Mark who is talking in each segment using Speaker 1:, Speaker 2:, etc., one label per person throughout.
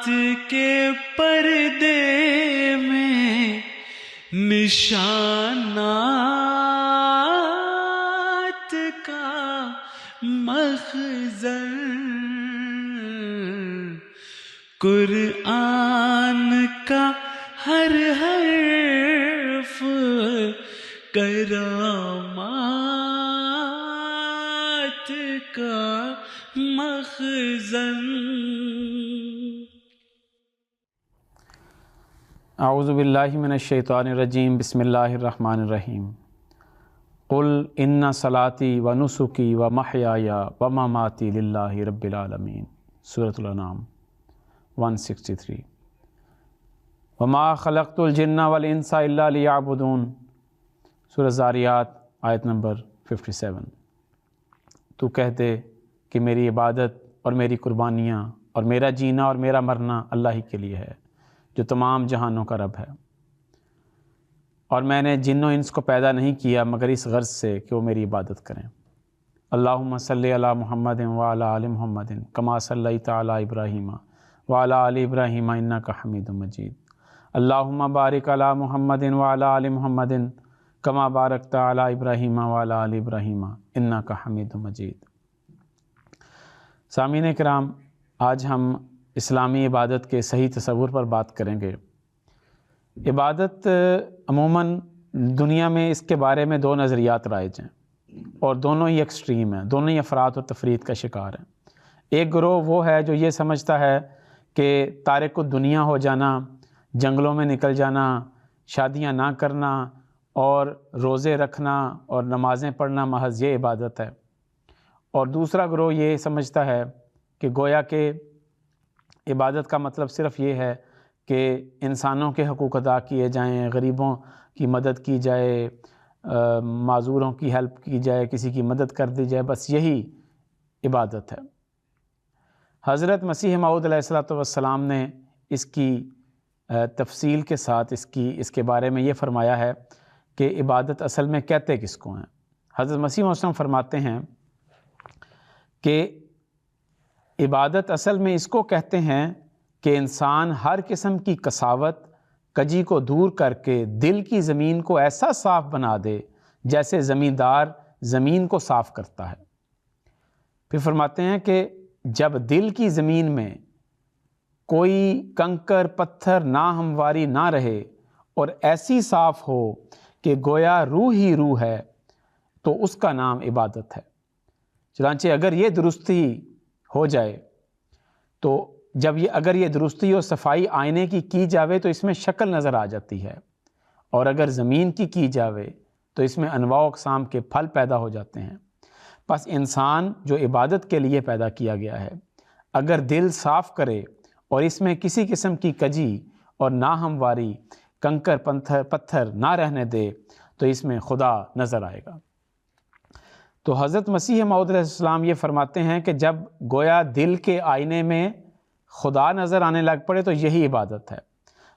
Speaker 1: کے پردے میں نشانات کا مخزن، قرآن کا ہر حرف کرامات کا مخزن۔
Speaker 2: اعوذ باللہ من الشیطان الرجیم، بسم اللہ الرحمن الرحیم۔ قل ان صلاتی و نسکی و محیای و مماتی للہ رب العالمین۔ سورۃ الانعام 163۔ وما خلقت الجن والانس الا لیعبدون۔ سورۃ الذاریات آیت نمبر 57۔ تو کہہ دے کہ میری عبادت اور میری قربانیاں اور میرا جینا اور میرا مرنا اللہ ہی کے لیے ہے جو تمام جہانوں کا رب ہے، اور میں نے جن و انس کو پیدا نہیں کیا مگر اس غرض سے کہ وہ میری عبادت کریں۔ اللہم صلی علی محمد وعلی آل محمد کما صلیت علی ابراہیم وعلی آل ابراہیم انک حمید مجید۔ اللہم بارک علی محمد وعلی آل محمد کما بارکت علی ابراہیم وعلی آل ابراہیم انک حمید مجید۔ سامعین کرام، آج ہم اسلامی عبادت کے صحیح تصور پر بات کریں گے۔ عبادت عموماً دنیا میں اس کے بارے میں دو نظریات رائج ہیں، اور دونوں ہی ایکسٹریم ہیں، دونوں ہی افراط و تفرید کا شکار ہیں۔ ایک گروہ وہ ہے جو یہ سمجھتا ہے کہ تارک الدنیا ہو جانا، جنگلوں میں نکل جانا، شادیاں نہ کرنا اور روزے رکھنا اور نمازیں پڑھنا محض یہ عبادت ہے۔ اور دوسرا گروہ یہ سمجھتا ہے کہ گویا کہ عبادت کا مطلب صرف یہ ہے کہ انسانوں کے حقوق ادا کیے جائیں، غریبوں کی مدد کی جائے، معذوروں کی ہیلپ کی جائے، کسی کی مدد کر دی جائے، بس یہی عبادت ہے۔ حضرت مسیح موعود علیہ السلام نے اس کی تفصیل کے ساتھ اس کے بارے میں یہ فرمایا ہے کہ عبادت اصل میں کہتے کس کو ہیں۔ حضرت مسیح موعود علیہ السلام فرماتے ہیں کہ عبادت اصل میں اس کو کہتے ہیں کہ انسان ہر قسم کی قساوت، کجی کو دور کر کے دل کی زمین کو ایسا صاف بنا دے جیسے زمیندار زمین کو صاف کرتا ہے۔ پھر فرماتے ہیں کہ جب دل کی زمین میں کوئی کنکر پتھر ناہمواری نہ رہے اور ایسی صاف ہو کہ گویا روح ہی روح ہے، تو اس کا نام عبادت ہے۔ چنانچہ اگر یہ درستی ہو جائے تو اگر یہ درستی و صفائی آئینے کی جاوے تو اس میں شکل نظر آ جاتی ہے، اور اگر زمین کی جاوے تو اس میں انواع و اقسام کے پھل پیدا ہو جاتے ہیں۔ پس انسان جو عبادت کے لیے پیدا کیا گیا ہے، اگر دل صاف کرے اور اس میں کسی قسم کی کجی اور ناہمواری، کنکر پتھر نہ رہنے دے تو اس میں خدا نظر آئے گا۔ تو حضرت مسیح موعود علیہ السلام یہ فرماتے ہیں کہ جب گویا دل کے آئینے میں خدا نظر آنے لگ پڑے تو یہی عبادت ہے۔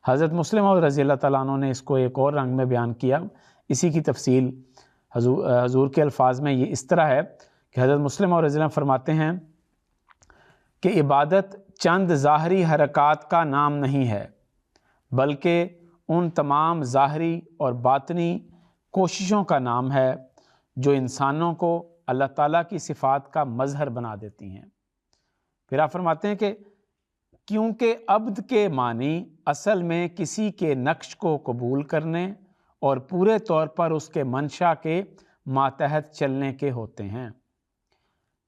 Speaker 2: حضرت مسلم موعود رضی اللہ تعالیٰ عنہ نے اس کو ایک اور رنگ میں بیان کیا۔ اسی کی تفصیل حضور کے الفاظ میں یہ اس طرح ہے کہ حضرت مسلم موعود رضی اللہ عنہ فرماتے ہیں کہ عبادت چند ظاہری حرکات کا نام نہیں ہے، بلکہ ان تمام ظاہری اور باطنی کوششوں کا نام ہے جو انسانوں کو اللہ تعالیٰ کی صفات کا مظہر بنا دیتی ہیں۔ پھر آپ فرماتے ہیں کہ کیونکہ عبد کے معنی اصل میں کسی کے نقش کو قبول کرنے اور پورے طور پر اس کے منشا کے ماتحت چلنے کے ہوتے ہیں۔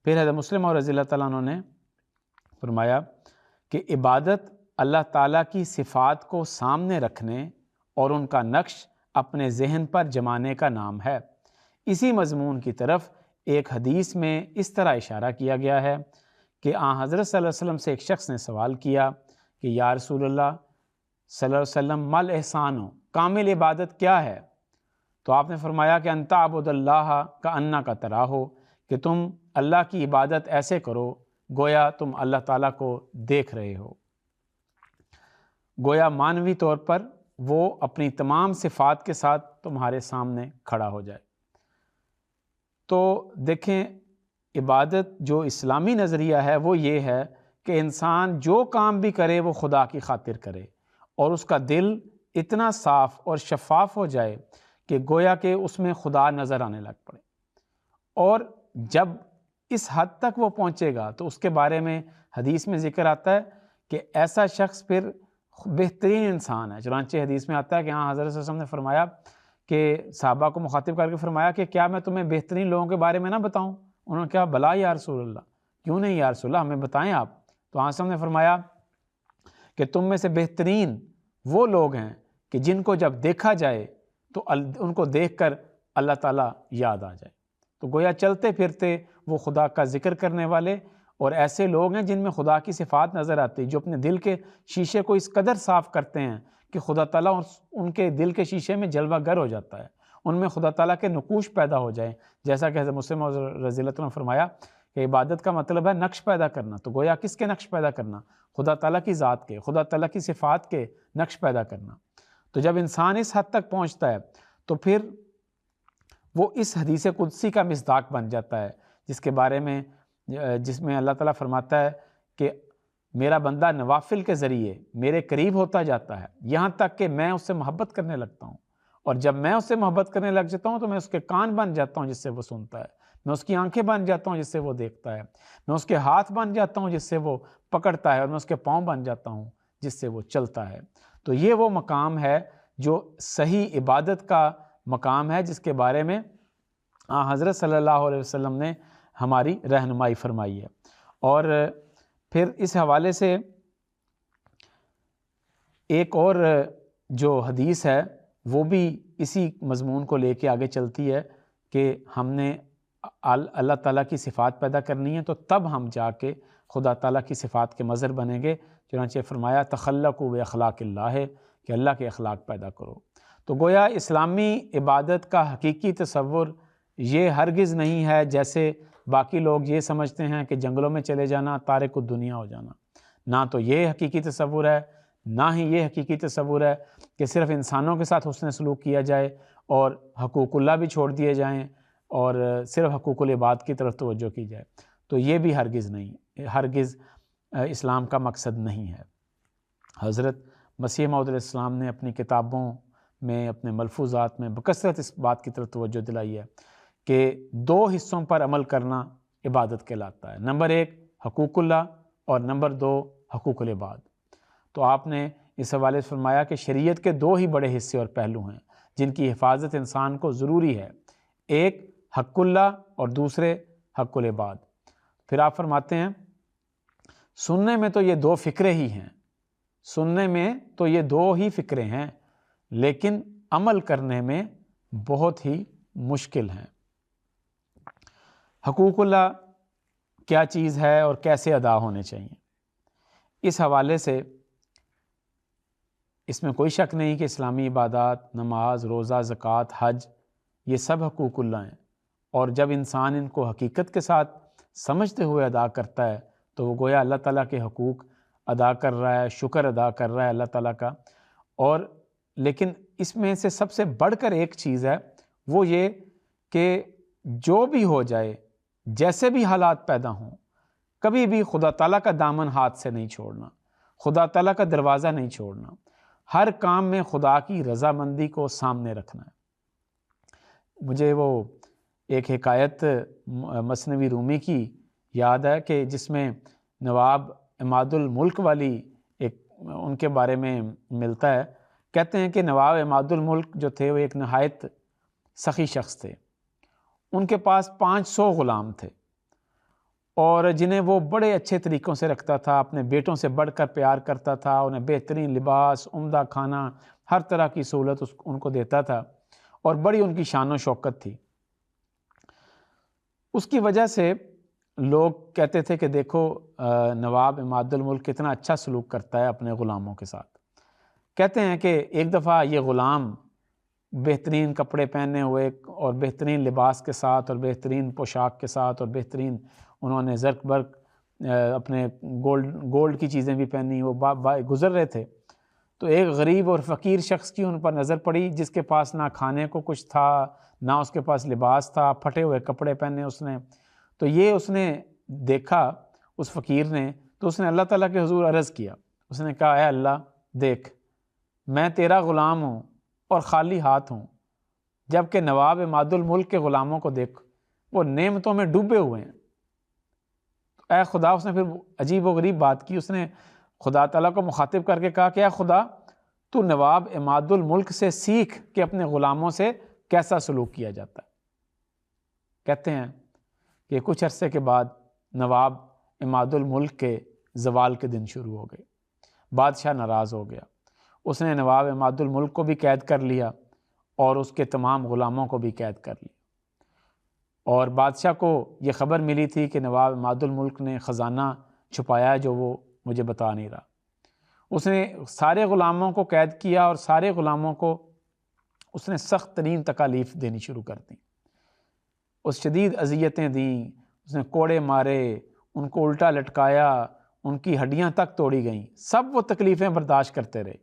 Speaker 2: پھر حضرت مسلم اور رضی اللہ تعالیٰ عنہ نے فرمایا کہ عبادت اللہ تعالیٰ کی صفات کو سامنے رکھنے اور ان کا نقش اپنے ذہن پر جمانے کا نام ہے۔ اسی مضمون کی طرف ایک حدیث میں اس طرح اشارہ کیا گیا ہے کہ حضرت صلی اللہ علیہ وسلم سے ایک شخص نے سوال کیا کہ یا رسول اللہ صلی اللہ علیہ وسلم مل احسان ہو، کامل عبادت کیا ہے؟ تو آپ نے فرمایا کہ ان تعبد اللہ کأنک تراہ، کہ تم اللہ کی عبادت ایسے کرو گویا تم اللہ تعالیٰ کو دیکھ رہے ہو، گویا معنوی طور پر وہ اپنی تمام صفات کے ساتھ تمہارے سامنے کھڑا ہو جائے۔ تو دیکھیں، عبادت جو اسلامی نظریہ ہے وہ یہ ہے کہ کہ انسان جو کام بھی کرے وہ خدا کی خاطر کرے اور اس کا دل اتنا صاف اور شفاف ہو جائے کہ گویا کہ اس میں خدا نظر آنے لگ پڑے. اور جب اس حد تک وہ پہنچے گا تو اس کے بارے میں حدیث میں ذکر آتا ہے کہ ایسا شخص پھر بہترین انسان ہے. چنانچہ حدیث میں آتا ہے کہ ہاں حضرت صلی اللہ علیہ وسلم نے فرمایا کہ صحابہ کو مخاطب کر کے فرمایا کہ کیا میں تمہیں بہترین لوگوں کے بارے میں نہ بتاؤں؟ انہوں نے کہا بلا یا رسول اللہ، کیوں نہیں یا رسول اللہ، ہمیں بتائیں آپ. تو آن نے فرمایا کہ تم میں سے بہترین وہ لوگ ہیں کہ جن کو جب دیکھا جائے تو ان کو دیکھ کر اللہ تعالیٰ یاد آ جائے. تو گویا چلتے پھرتے وہ خدا کا ذکر کرنے والے اور ایسے لوگ ہیں جن میں خدا کی صفات نظر آتی، جو اپنے دل کے شیشے کو اس قدر صاف کرتے ہیں کہ خدا تعالیٰ ان کے دل کے شیشے میں جلوہ گر ہو جاتا ہے، ان میں خدا تعالیٰ کے نقوش پیدا ہو جائیں. جیسا کہ حضرت مسلم رضی اللہ عنہ نے فرمایا کہ عبادت کا مطلب ہے نقش پیدا کرنا. تو گویا کس کے نقش پیدا کرنا؟ خدا تعالیٰ کی ذات کے، خدا تعالیٰ کی صفات کے نقش پیدا کرنا. تو جب انسان اس حد تک پہنچتا ہے تو پھر وہ اس حدیث قدسی کا مصداق بن جاتا ہے جس میں اللہ تعالیٰ فرماتا ہے کہ میرا بندہ نوافل کے ذریعے میرے قریب ہوتا جاتا ہے یہاں تک کہ میں اس سے محبت کرنے لگتا ہوں، اور جب میں اس سے محبت کرنے لگ جاتا ہوں تو میں اس کے کان بن جاتا ہوں جس سے وہ سنتا ہے، میں اس کی آنکھیں بن جاتا ہوں جس سے وہ دیکھتا ہے، میں اس کے ہاتھ بن جاتا ہوں جس سے وہ پکڑتا ہے، اور میں اس کے پاؤں بن جاتا ہوں جس سے وہ چلتا ہے. تو یہ وہ مقام ہے جو صحیح عبادت کا مقام ہے، جس کے بارے میں حضرت صلی اللہ علیہ وسلم نے ہماری رہنمائی فرمائی ہے. اور پھر اس حوالے سے ایک اور جو حدیث ہے وہ بھی اسی مضمون کو لے کے آگے چلتی ہے کہ ہم نے اللہ تعالیٰ کی صفات پیدا کرنی ہے تو تب ہم جا کے خدا تعالیٰ کی صفات کے مظہر بنیں گے. چنانچہ فرمایا تخلقوا باخلاق اللہ ہے کہ اللہ کے اخلاق پیدا کرو. تو گویا اسلامی عبادت کا حقیقی تصور یہ ہرگز نہیں ہے جیسے باقی لوگ یہ سمجھتے ہیں کہ جنگلوں میں چلے جانا تارک الدنیا ہو جانا. نہ تو یہ حقیقی تصور ہے، نہ ہی یہ حقیقی تصور ہے کہ صرف انسانوں کے ساتھ حسن سلوک کیا جائے اور حقوق اللہ بھی چھوڑ دیے جائیں اور صرف حقوق العباد کی طرف توجہ کی جائے. تو یہ بھی ہرگز اسلام کا مقصد نہیں ہے. حضرت مسیح موعود علیہ السلام نے اپنی کتابوں میں، اپنے ملفوظات میں بکثرت اس بات کی طرف توجہ دلائی ہے کہ 2 حصوں پر عمل کرنا عبادت کہلاتا ہے. نمبر 1 حقوق اللہ اور نمبر 2 حقوق العباد. تو آپ نے اس حوالے سے فرمایا کہ شریعت کے 2 ہی بڑے حصے اور پہلو ہیں جن کی حفاظت انسان کو ضروری ہے، ایک حق اللہ اور دوسرے حق العباد. پھر آپ فرماتے ہیں سننے میں تو یہ 2 فکرے ہی ہیں، سننے میں تو یہ 2 ہی فکرے ہیں، لیکن عمل کرنے میں بہت ہی مشکل ہیں. حقوق اللہ کیا چیز ہے اور کیسے ادا ہونے چاہیے؟ اس حوالے سے اس میں کوئی شک نہیں کہ اسلامی عبادات، نماز، روزہ، زکوٰۃ، حج، یہ سب حقوق اللہ ہیں، اور جب انسان ان کو حقیقت کے ساتھ سمجھتے ہوئے ادا کرتا ہے تو وہ گویا اللہ تعالیٰ کے حقوق ادا کر رہا ہے، شکر ادا کر رہا ہے اللہ تعالیٰ کا. اور لیکن اس میں سے سب سے بڑھ کر ایک چیز ہے، وہ یہ کہ جو بھی ہو جائے، جیسے بھی حالات پیدا ہوں، کبھی بھی خدا تعالیٰ کا دامن ہاتھ سے نہیں چھوڑنا، خدا تعالیٰ کا دروازہ نہیں چھوڑنا، ہر کام میں خدا کی رضامندی کو سامنے رکھنا ہے. مجھے وہ ایک حکایت مثنوی رومی کی یاد ہے کہ جس میں نواب عماد الملک والی ان کے بارے میں ملتا ہے. کہتے ہیں کہ نواب عماد الملک جو تھے وہ ایک نہایت سخی شخص تھے. ان کے پاس 500 غلام تھے اور جنہیں وہ بڑے اچھے طریقوں سے رکھتا تھا، اپنے بیٹوں سے بڑھ کر پیار کرتا تھا، انہیں بہترین لباس، عمدہ کھانا، ہر طرح کی سہولت ان کو دیتا تھا اور بڑی ان کی شان و شوکت تھی. اس کی وجہ سے لوگ کہتے تھے کہ دیکھو نواب عماد الملک کتنا اچھا سلوک کرتا ہے اپنے غلاموں کے ساتھ. کہتے ہیں کہ ایک دفعہ یہ غلام بہترین کپڑے پہنے ہوئے اور بہترین لباس کے ساتھ اور بہترین پوشاک کے ساتھ اور بہترین انہوں نے زرق برق اپنے گولڈ کی چیزیں بھی پہنی، وہ گزر رہے تھے. تو ایک غریب اور فقیر شخص کی ان پر نظر پڑی جس کے پاس نہ کھانے کو کچھ تھا، نہ اس کے پاس لباس تھا، پھٹے ہوئے کپڑے پہنے اس نے. تو یہ اس نے دیکھا اس فقیر نے تو اس نے اللہ تعالیٰ کے حضور عرض کیا، اس نے کہا اے اللہ دیکھ میں تیرا غلام ہوں اور خالی ہاتھ ہوں، جبکہ نواب عماد الملک کے غلاموں کو دیکھ وہ نعمتوں میں ڈوبے ہوئے ہیں۔ اے خدا، اس نے پھر عجیب و غریب بات کی، اس نے خدا تعالیٰ کو مخاطب کر کے کہا کہ اے خدا تو نواب عماد الملک سے سیکھ کہ اپنے غلاموں سے کیسا سلوک کیا جاتا ہے۔ کہتے ہیں کہ کچھ عرصے کے بعد نواب عماد الملک کے زوال کے دن شروع ہو گئے، بادشاہ ناراض ہو گیا، اس نے نواب عماد الملک کو بھی قید کر لیا اور اس کے تمام غلاموں کو بھی قید کر لیا، اور بادشاہ کو یہ خبر ملی تھی کہ نواب عماد الملک نے خزانہ چھپایا ہے جو وہ مجھے بتا نہیں رہا۔ اس نے سارے غلاموں کو قید کیا اور سارے غلاموں کو اس نے سخت ترین تکالیف دینی شروع کر دیں، اس شدید اذیتیں دیں، اس نے کوڑے مارے، ان کو الٹا لٹکایا، ان کی ہڈیاں تک توڑی گئیں، سب وہ تکلیفیں برداشت کرتے رہے،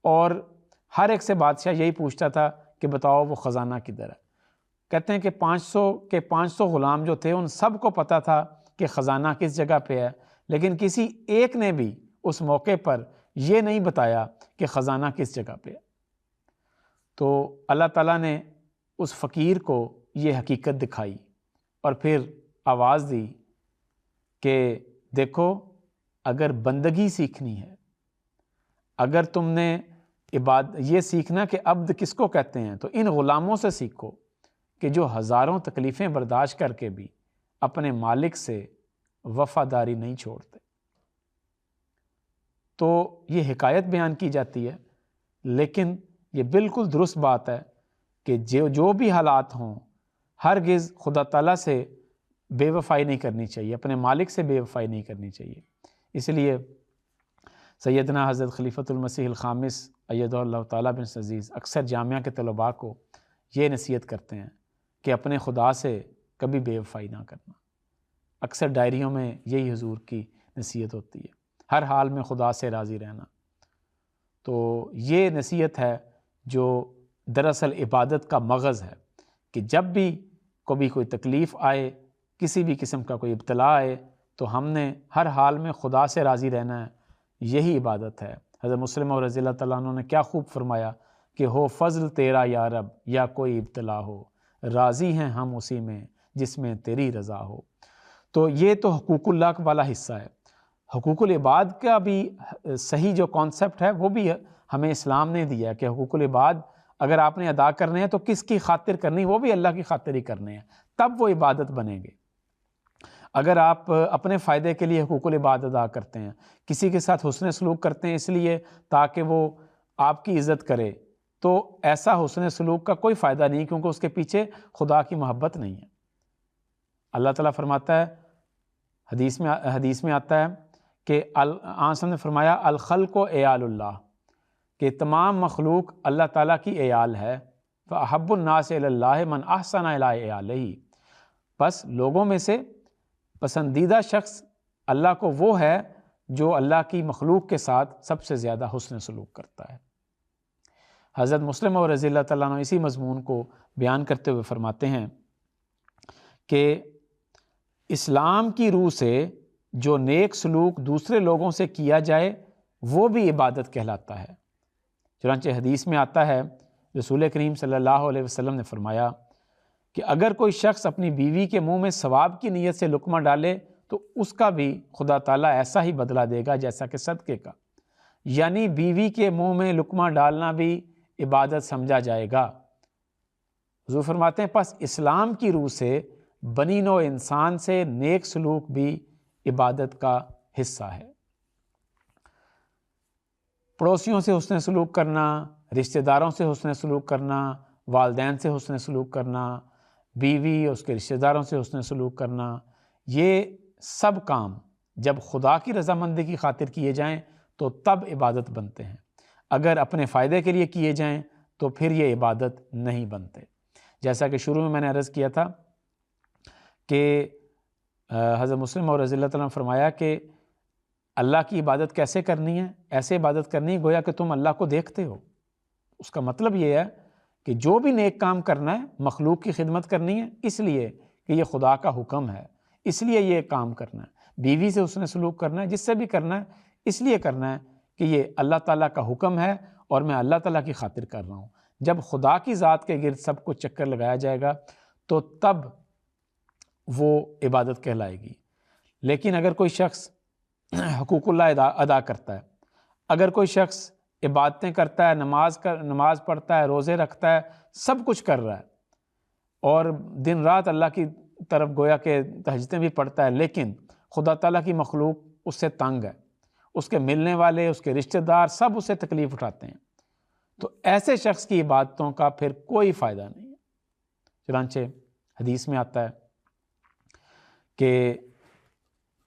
Speaker 2: اور ہر ایک سے بادشاہ یہی پوچھتا تھا کہ بتاؤ وہ خزانہ کدھر ہے۔ کہتے ہیں کہ 500 غلام جو تھے ان سب کو پتہ تھا کہ خزانہ کس جگہ پہ ہے، لیکن کسی ایک نے بھی اس موقع پر یہ نہیں بتایا کہ خزانہ کس جگہ پہ ہے۔ تو اللہ تعالیٰ نے اس فقیر کو یہ حقیقت دکھائی اور پھر آواز دی کہ دیکھو اگر بندگی سیکھنی ہے، اگر تم نے یہ سیکھنا کہ عبد کس کو کہتے ہیں، تو ان غلاموں سے سیکھو کہ جو ہزاروں تکلیفیں برداشت کر کے بھی اپنے مالک سے وفاداری نہیں چھوڑتے۔ تو یہ حکایت بیان کی جاتی ہے، لیکن یہ بالکل درست بات ہے کہ جو بھی حالات ہوں ہرگز خدا تعالیٰ سے بے وفائی نہیں کرنی چاہیے، اپنے مالک سے بے وفائی نہیں کرنی چاہیے۔ اس لیے سیدنا حضرت خلیفۃ المسیح الخامس ایدہ اللہ تعالیٰ بن عزیز اکثر جامعہ کے طلباء کو یہ نصیحت کرتے ہیں کہ اپنے خدا سے کبھی بے وفائی نہ کرنا۔ اکثر ڈائریوں میں یہی حضور کی نصیحت ہوتی ہے، ہر حال میں خدا سے راضی رہنا۔ تو یہ نصیحت ہے جو دراصل عبادت کا مغز ہے کہ جب بھی کبھی کوئی تکلیف آئے، کسی بھی قسم کا کوئی ابتلا آئے، تو ہم نے ہر حال میں خدا سے راضی رہنا ہے، یہی عبادت ہے۔ حضرت مسلم اور رضی اللہ تعالیٰ عنہ نے کیا خوب فرمایا کہ ہو فضل تیرا یا رب یا کوئی ابتلا ہو، راضی ہیں ہم اسی میں جس میں تیری رضا ہو۔ تو یہ تو حقوق اللہ والا حصہ ہے۔ حقوق العباد کا بھی صحیح جو کانسیپٹ ہے وہ بھی ہمیں اسلام نے دیا کہ حقوق العباد اگر آپ نے ادا کرنے ہیں تو کس کی خاطر کرنی، وہ بھی اللہ کی خاطر ہی کرنے ہیں، تب وہ عبادت بنیں گے۔ اگر آپ اپنے فائدے کے لیے حقوق العباد ادا کرتے ہیں، کسی کے ساتھ حسن سلوک کرتے ہیں اس لیے تاکہ وہ آپ کی عزت کرے، تو ایسا حسن سلوک کا کوئی فائدہ نہیں، کیونکہ اس کے پیچھے خدا کی محبت نہیں ہے۔ اللہ تعالیٰ فرماتا ہے، حدیث میں آتا ہے کہ آنسا نے فرمایا الخلق و عیال اللہ، کہ تمام مخلوق اللہ تعالیٰ کی عیال ہے۔ فَأَحَبُّ النَّاسِ إِلَى اللَّهِ مَنْ أَحْسَنَ إِلَىٰ عِيَالِهِ، بس لوگوں میں سے پسندیدہ شخص اللہ کو وہ ہے جو اللہ کی مخلوق کے ساتھ سب سے زیادہ حسن سلوک کرتا ہے۔ حضرت مسلم اور رضی اللہ تعالیٰ عنہ اسی مضمون کو بیان کرتے ہوئے فرماتے ہیں کہ اسلام کی روح سے جو نیک سلوک دوسرے لوگوں سے کیا جائے وہ بھی عبادت کہلاتا ہے۔ چنانچہ حدیث میں آتا ہے، رسول کریم صلی اللہ علیہ وسلم نے فرمایا کہ اگر کوئی شخص اپنی بیوی کے منہ میں ثواب کی نیت سے لقمہ ڈالے تو اس کا بھی خدا تعالیٰ ایسا ہی بدلہ دے گا جیسا کہ صدقے کا، یعنی بیوی کے منہ میں لقمہ ڈالنا بھی عبادت سمجھا جائے گا۔ حضور فرماتے ہیں پس اسلام کی روح سے بنی نوع انسان سے نیک سلوک بھی عبادت کا حصہ ہے۔ پڑوسیوں سے حسن سلوک کرنا، رشتہ داروں سے حسن سلوک کرنا، والدین سے حسن سلوک کرنا، بیوی اور اس کے رشتہ داروں سے حسن سلوک کرنا، یہ سب کام جب خدا کی رضامندی کی خاطر کیے جائیں تو تب عبادت بنتے ہیں، اگر اپنے فائدے کے لیے کیے جائیں تو پھر یہ عبادت نہیں بنتے۔ جیسا کہ شروع میں نے عرض کیا تھا کہ حضرت مسلم اور رضی اللہ تعالیٰ نے فرمایا کہ اللہ کی عبادت کیسے کرنی ہے؟ ایسے عبادت کرنی ہے گویا کہ تم اللہ کو دیکھتے ہو۔ اس کا مطلب یہ ہے کہ جو بھی نیک کام کرنا ہے، مخلوق کی خدمت کرنی ہے، اس لیے کہ یہ خدا کا حکم ہے، اس لیے یہ کام کرنا ہے۔ بیوی سے اس نے سلوک کرنا ہے، جس سے بھی کرنا ہے اس لیے کرنا ہے کہ یہ اللہ تعالیٰ کا حکم ہے اور میں اللہ تعالیٰ کی خاطر کر رہا ہوں۔ جب خدا کی ذات کے گرد سب کو چکر لگایا جائے گا تو تب وہ عبادت کہلائے گی۔ لیکن اگر کوئی شخص حقوق اللہ ادا کرتا ہے، اگر کوئی شخص عبادتیں کرتا ہے، نماز پڑھتا ہے، روزے رکھتا ہے، سب کچھ کر رہا ہے اور دن رات اللہ کی طرف گویا کہ تہجدیں بھی پڑھتا ہے، لیکن خدا تعالیٰ کی مخلوق اس سے تنگ ہے، اس کے ملنے والے، اس کے رشتہ دار سب اس سے تکلیف اٹھاتے ہیں، تو ایسے شخص کی عبادتوں کا پھر کوئی فائدہ نہیں ہے۔ چنانچہ حدیث میں آتا ہے کہ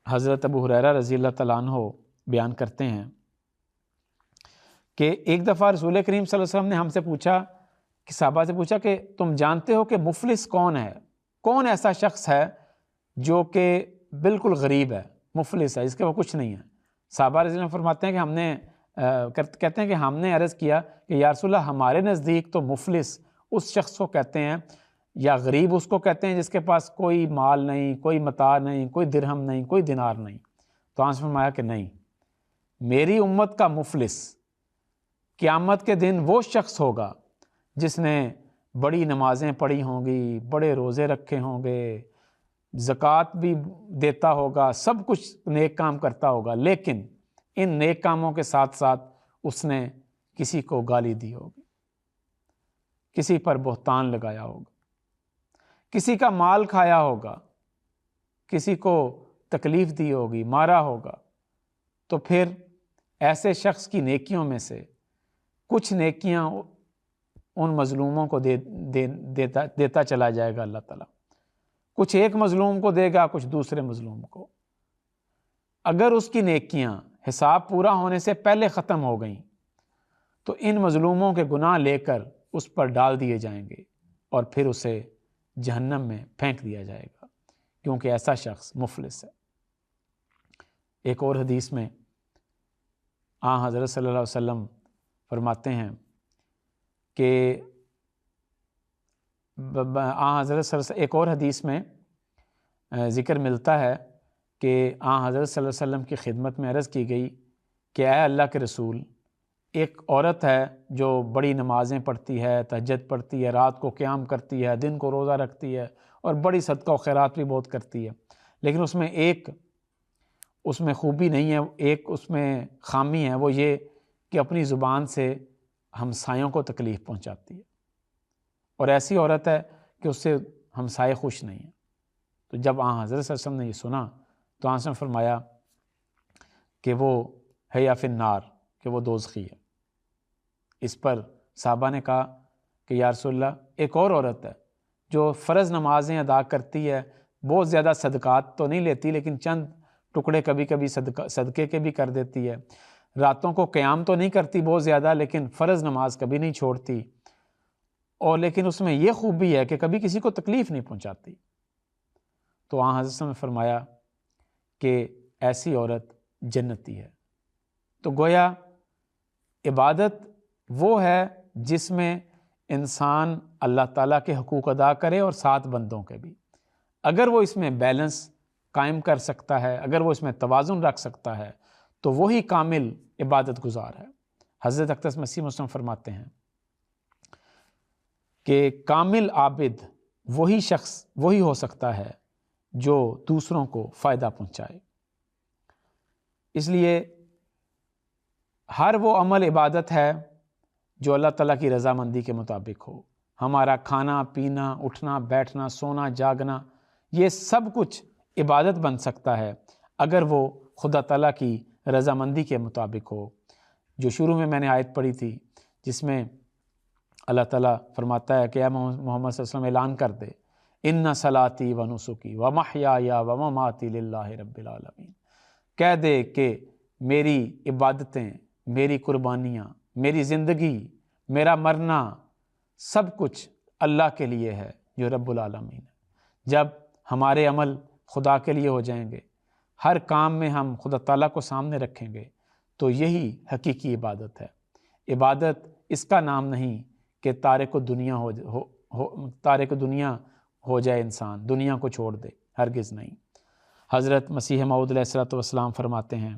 Speaker 2: حضرت ابو ہریرہ رضی اللہ تعالیٰ عنہ بیان کرتے ہیں کہ ایک دفعہ رسول کریم صلی اللہ علیہ وسلم نے ہم سے پوچھا، کہ صحابہ سے پوچھا کہ تم جانتے ہو کہ مفلس کون ہے؟ کون ایسا شخص ہے جو کہ بالکل غریب ہے، مفلس ہے، اس کے وہ کچھ نہیں ہے؟ صحابہ رضی اللہ عنہ فرماتے ہیں کہ کہتے ہیں کہ ہم نے عرض کیا کہ یا رسول اللہ ہمارے نزدیک تو مفلس اس شخص کو کہتے ہیں، یا غریب اس کو کہتے ہیں جس کے پاس کوئی مال نہیں، کوئی متاع نہیں، کوئی درہم نہیں، کوئی دینار نہیں۔ تو آپ نے فرمایا کہ نہیں، میری امت کا مفلس قیامت کے دن وہ شخص ہوگا جس نے بڑی نمازیں پڑھی ہوں گی، بڑے روزے رکھے ہوں گے، زکوٰۃ بھی دیتا ہوگا، سب کچھ نیک کام کرتا ہوگا، لیکن ان نیک کاموں کے ساتھ ساتھ اس نے کسی کو گالی دی ہوگی، کسی پر بہتان لگایا ہوگا، کسی کا مال کھایا ہوگا، کسی کو تکلیف دی ہوگی، مارا ہوگا، تو پھر ایسے شخص کی نیکیوں میں سے کچھ نیکیاں ان مظلوموں کو دیتا چلا جائے گا اللہ تعالیٰ، کچھ ایک مظلوم کو دے گا، کچھ دوسرے مظلوم کو۔ اگر اس کی نیکیاں حساب پورا ہونے سے پہلے ختم ہو گئیں تو ان مظلوموں کے گناہ لے کر اس پر ڈال دیے جائیں گے اور پھر اسے جہنم میں پھینک دیا جائے گا، کیونکہ ایسا شخص مفلس ہے۔ ایک اور حدیث میں حضرت صلی اللہ علیہ وسلم فرماتے ہیں کہ حضرت ایک اور حدیث میں ذکر ملتا ہے کہ حضرت صلی اللہ علیہ وسلم کی خدمت میں عرض کی گئی کہ اے اللہ کے رسول، ایک عورت ہے جو بڑی نمازیں پڑھتی ہے، تہجد پڑھتی ہے، رات کو قیام کرتی ہے، دن کو روزہ رکھتی ہے اور بڑی صدقہ و خیرات بھی بہت کرتی ہے، لیکن اس میں خوبی نہیں ہے، ایک اس میں خامی ہے، وہ یہ کہ اپنی زبان سے ہمسایوں کو تکلیف پہنچاتی ہے، اور ایسی عورت ہے کہ اس سے ہمسائے خوش نہیں ہیں۔ تو جب حضرت صلی اللہ علیہ وسلم نے یہ سنا تو آپ نے فرمایا کہ وہ ہے یا فی النار، کہ وہ دوزخی ہے۔ اس پر صحابہ نے کہا کہ یا رسول اللہ ایک اور عورت ہے جو فرض نمازیں ادا کرتی ہے، بہت زیادہ صدقات تو نہیں لیتی لیکن چند ٹکڑے کبھی کبھی صدقے کے بھی کر دیتی ہے، راتوں کو قیام تو نہیں کرتی بہت زیادہ لیکن فرض نماز کبھی نہیں چھوڑتی، اور لیکن اس میں یہ خوبی ہے کہ کبھی کسی کو تکلیف نہیں پہنچاتی۔ تو حضرت نے فرمایا کہ ایسی عورت جنتی ہے۔ تو گویا عبادت وہ ہے جس میں انسان اللہ تعالیٰ کے حقوق ادا کرے اور ساتھ بندوں کے بھی۔ اگر وہ اس میں بیلنس قائم کر سکتا ہے، اگر وہ اس میں توازن رکھ سکتا ہے تو وہی کامل عبادت گزار ہے۔ حضرت اقدس مسیح موعود فرماتے ہیں کہ کامل عابد وہی شخص وہی ہو سکتا ہے جو دوسروں کو فائدہ پہنچائے۔ اس لیے ہر وہ عمل عبادت ہے جو اللہ تعالیٰ کی رضامندی کے مطابق ہو۔ ہمارا کھانا پینا، اٹھنا بیٹھنا، سونا جاگنا، یہ سب کچھ عبادت بن سکتا ہے اگر وہ خدا تعالیٰ کی رضامندی کے مطابق ہو۔ جو شروع میں نے آیت پڑھی تھی جس میں اللہ تعالیٰ فرماتا ہے کہ اے محمد صلی اللہ علیہ وسلم اعلان کر دے، ان صلاتی و نسکی و محیای و مماتی للہ رب العالمین، کہہ دے کہ میری عبادتیں، میری قربانیاں، میری زندگی، میرا مرنا، سب کچھ اللہ کے لیے ہے جو رب العالمین ہے۔ جب ہمارے عمل خدا کے لیے ہو جائیں گے، ہر کام میں ہم خدا تعالیٰ کو سامنے رکھیں گے، تو یہی حقیقی عبادت ہے۔ عبادت اس کا نام نہیں کہ تارک دنیا ہو جائے انسان، دنیا کو چھوڑ دے، ہرگز نہیں۔ حضرت مسیح موعود علیہ الصلوۃ والسلام فرماتے ہیں،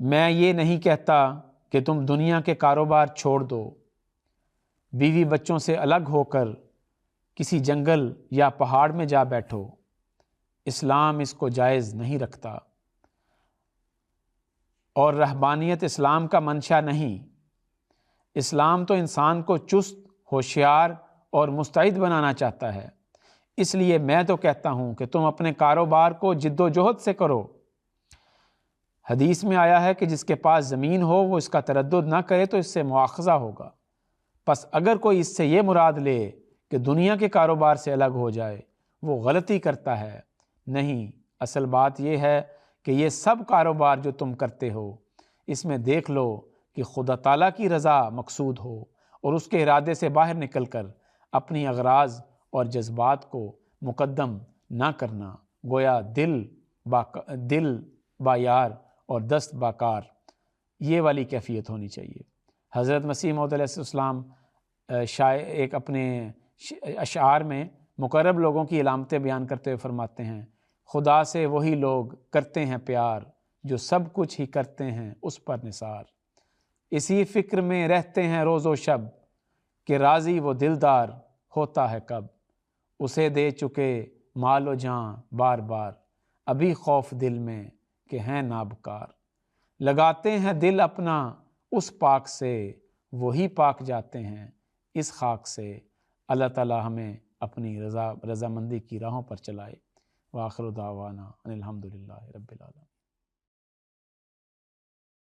Speaker 2: میں یہ نہیں کہتا کہ تم دنیا کے کاروبار چھوڑ دو، بیوی بچوں سے الگ ہو کر کسی جنگل یا پہاڑ میں جا بیٹھو، اسلام اس کو جائز نہیں رکھتا، اور رہبانیت اسلام کا منشا نہیں۔ اسلام تو انسان کو چست، ہوشیار اور مستعد بنانا چاہتا ہے، اس لیے میں تو کہتا ہوں کہ تم اپنے کاروبار کو جد و جہد سے کرو۔ حدیث میں آیا ہے کہ جس کے پاس زمین ہو وہ اس کا تردد نہ کرے تو اس سے مواخذہ ہوگا۔ پس اگر کوئی اس سے یہ مراد لے کہ دنیا کے کاروبار سے الگ ہو جائے، وہ غلطی کرتا ہے۔ نہیں، اصل بات یہ ہے کہ یہ سب کاروبار جو تم کرتے ہو، اس میں دیکھ لو کہ خدا تعالیٰ کی رضا مقصود ہو، اور اس کے ارادے سے باہر نکل کر اپنی اغراض اور جذبات کو مقدم نہ کرنا، گویا دل با یار اور دست با کار، یہ والی کیفیت ہونی چاہیے۔ حضرت مسیح موعود علیہ السلام ایک اپنے اشعار میں مقرب لوگوں کی علامتیں بیان کرتے ہوئے فرماتے ہیں، خدا سے وہی لوگ کرتے ہیں پیار، جو سب کچھ ہی کرتے ہیں اس پر نثار، اسی فکر میں رہتے ہیں روز و شب، کہ راضی وہ دلدار ہوتا ہے کب، اسے دے چکے مال و جاں بار بار، ابھی خوف دل میں کہ ہیں نابکار، لگاتے ہیں دل اپنا اس پاک سے، وہی پاک جاتے ہیں اس خاک سے۔ اللہ تعالی ہمیں اپنی رضامندی کی راہوں پر چلائے۔ وآخر دعوانا ان الحمد للہ رب العالمین۔